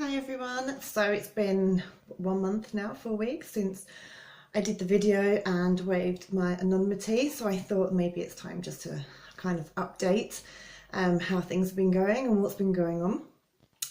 Hi everyone, so it's been 1 month now, 4 weeks since I did the video and waived my anonymity, so I thought maybe it's time just to kind of update how things have been going and what's been going on.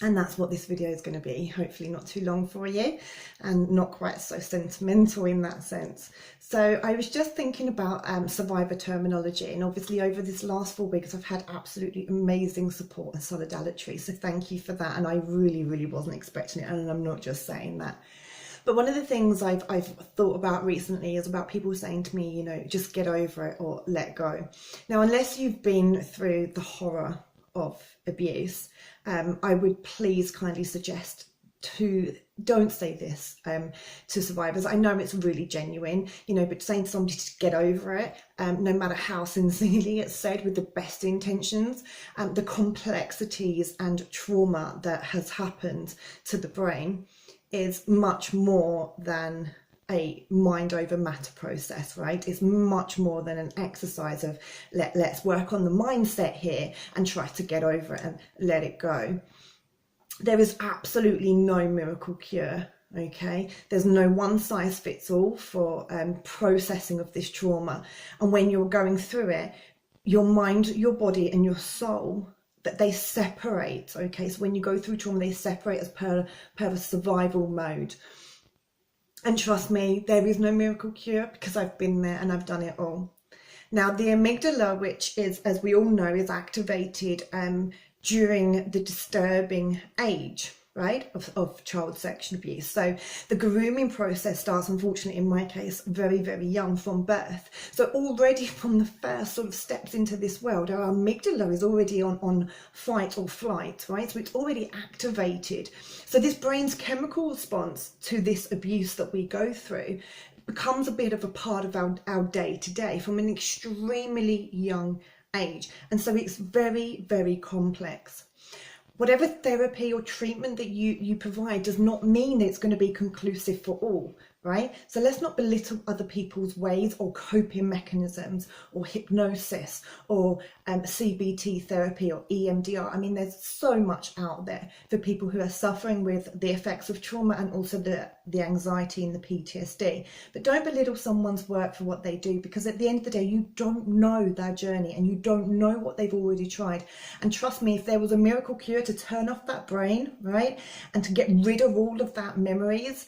And that's what this video is going to be, hopefully not too long for you and not quite so sentimental in that sense. So I was just thinking about survivor terminology, and obviously over this last 4 weeks I've had absolutely amazing support and solidarity, so thank you for that. And I really wasn't expecting it, and I'm not just saying that. But one of the things I've thought about recently is about people saying to me, you know, just get over it or let go. Now, unless you've been through the horror of abuse, I would please kindly suggest to don't say this to survivors. I know it's really genuine, you know, but saying to somebody to get over it, no matter how sincerely it's said with the best intentions, the complexities and trauma that has happened to the brain is much more than a mind over matter process, right? It's much more than an exercise of let's work on the mindset here and try to get over it and let it go. There is absolutely no miracle cure, okay? There's no one size fits all for processing of this trauma. And when you're going through it, your mind, your body and your soul, that they separate, okay? So when you go through trauma, they separate as per a survival mode. And trust me, there is no miracle cure, because I've been there and I've done it all. Now, the amygdala, which is, as we all know, is activated during the disturbing age, right, of child sexual abuse. So the grooming process starts, unfortunately, in my case, very young, from birth. So already from the first sort of steps into this world, our amygdala is already on fight or flight, right? So it's already activated. So this brain's chemical response to this abuse that we go through becomes a bit of a part of our day-to-day from an extremely young age. And so it's very complex. Whatever therapy or treatment that you provide does not mean that it's going to be conclusive for all, right? So let's not belittle other people's ways or coping mechanisms or hypnosis or CBT therapy or EMDR. I mean, there's so much out there for people who are suffering with the effects of trauma and also the anxiety and the PTSD. But don't belittle someone's work for what they do, because at the end of the day, you don't know their journey and you don't know what they've already tried. And trust me, if there was a miracle cure to turn off that brain, right, and to get rid of all of that memories,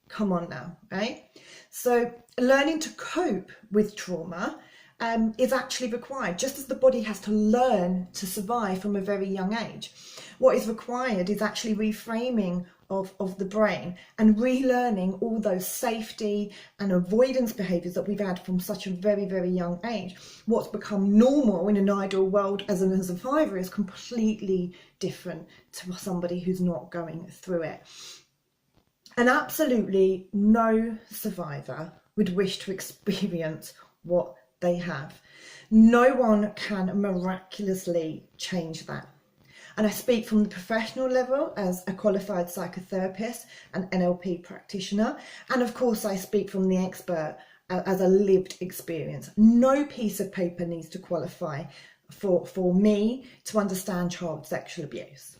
come on now, right? So learning to cope with trauma is actually required, just as the body has to learn to survive from a very young age. What is required is actually reframing of the brain and relearning all those safety and avoidance behaviours that we've had from such a very young age. What's become normal in an ideal world as a survivor is completely different to somebody who's not going through it. And absolutely no survivor would wish to experience what they have. No one can miraculously change that. And I speak from the professional level as a qualified psychotherapist and NLP practitioner. And of course, I speak from the expert as a lived experience. No piece of paper needs to qualify for me to understand child sexual abuse.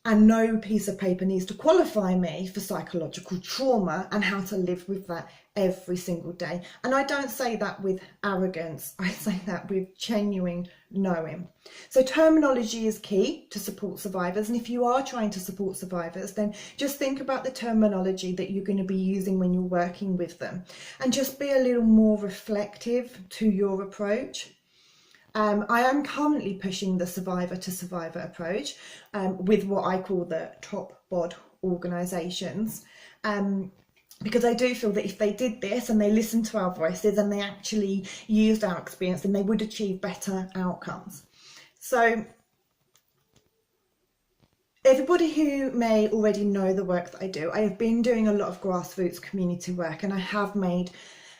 And no piece of paper needs to qualify me for psychological trauma and how to live with that every single day. And I don't say that with arrogance, I say that with genuine knowing. So terminology is key to support survivors. And if you are trying to support survivors, then just think about the terminology that you're going to be using when you're working with them. And just be a little more reflective to your approach. I am currently pushing the survivor to survivor approach with what I call the top bod organisations, because I do feel that if they did this and they listened to our voices and they actually used our experience, then they would achieve better outcomes. So everybody who may already know the work that I do, I have been doing a lot of grassroots community work, and I have made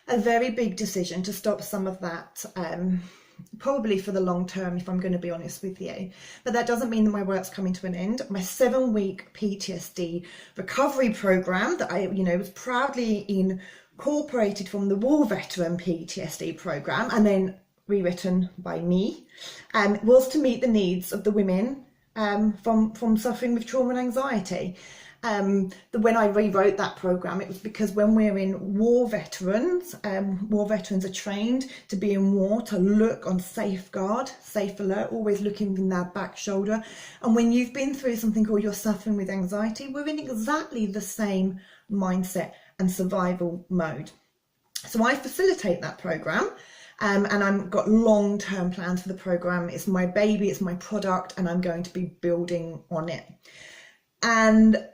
a very big decision to stop some of that probably for the long term, if I'm going to be honest with you. But that doesn't mean that my work's coming to an end. My 7-week PTSD recovery program that I, was proudly incorporated from the war veteran PTSD program and then rewritten by me, was to meet the needs of the women from suffering with trauma and anxiety. When I rewrote that program, it was because when we're in war veterans are trained to be in war, to look on safeguard, safe alert, always looking in their back shoulder. And when you've been through something or you're suffering with anxiety, we're in exactly the same mindset and survival mode. So I facilitate that program. And I've got long-term plans for the program. It's my baby, it's my product, and I'm going to be building on it. And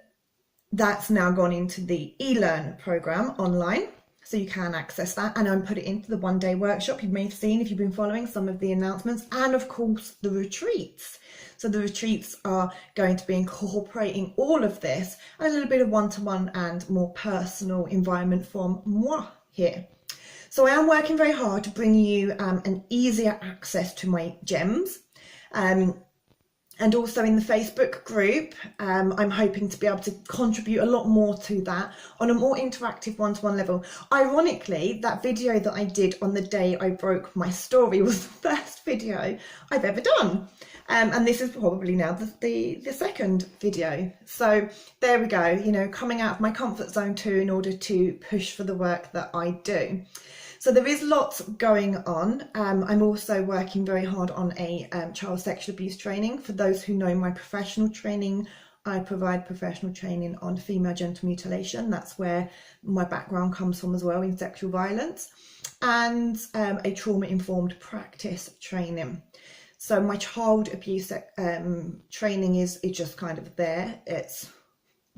that's now gone into the eLearn program online, so you can access that, and I'm put it into the one-day workshop. You may have seen, if you've been following some of the announcements, and of course the retreats. So the retreats are going to be incorporating all of this, and a little bit of one-to-one and more personal environment from moi here. So I am working very hard to bring you an easier access to my gems. And also in the Facebook group, I'm hoping to be able to contribute a lot more to that on a more interactive one-to-one level. Ironically, that video that I did on the day I broke my story was the first video I've ever done. And this is probably now the second video. So there we go, you know, coming out of my comfort zone too in order to push for the work that I do. So there is lots going on. I'm also working very hard on a child sexual abuse training. For those who know my professional training, I provide professional training on female genital mutilation. That's where my background comes from as well, in sexual violence, and a trauma-informed practice training. So my child abuse training is just kind of there. It's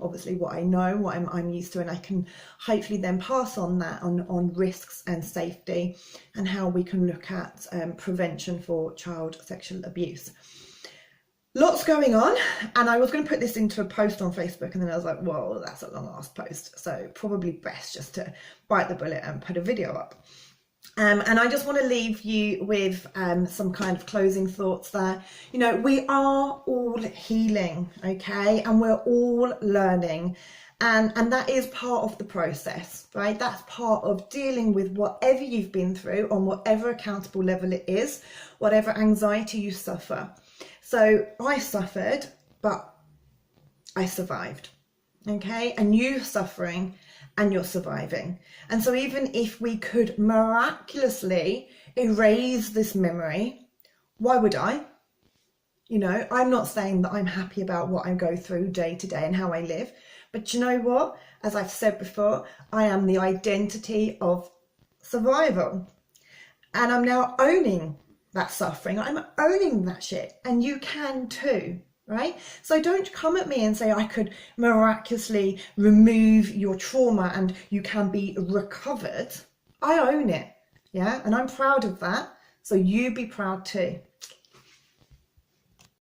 obviously what I know, what I'm used to, and I can hopefully then pass on that on risks and safety and how we can look at prevention for child sexual abuse. Lots going on, and I was going to put this into a post on Facebook, and then I was like, whoa, that's a long ass post, so probably best just to bite the bullet and put a video up. And I just want to leave you with some kind of closing thoughts there. You know, we are all healing, okay? And we're all learning. And that is part of the process, right? That's part of dealing with whatever you've been through on whatever accountable level it is, whatever anxiety you suffer. So I suffered, but I survived, okay? And you're suffering and you're surviving. And so even if we could miraculously erase this memory, why would I? You know, I'm not saying that I'm happy about what I go through day to day and how I live, but you know what? As I've said before, I am the identity of survival. And I'm now owning that suffering. I'm owning that shit, and you can too. Right? So don't come at me and say I could miraculously remove your trauma and you can be recovered. I own it, yeah? And I'm proud of that. So you be proud too.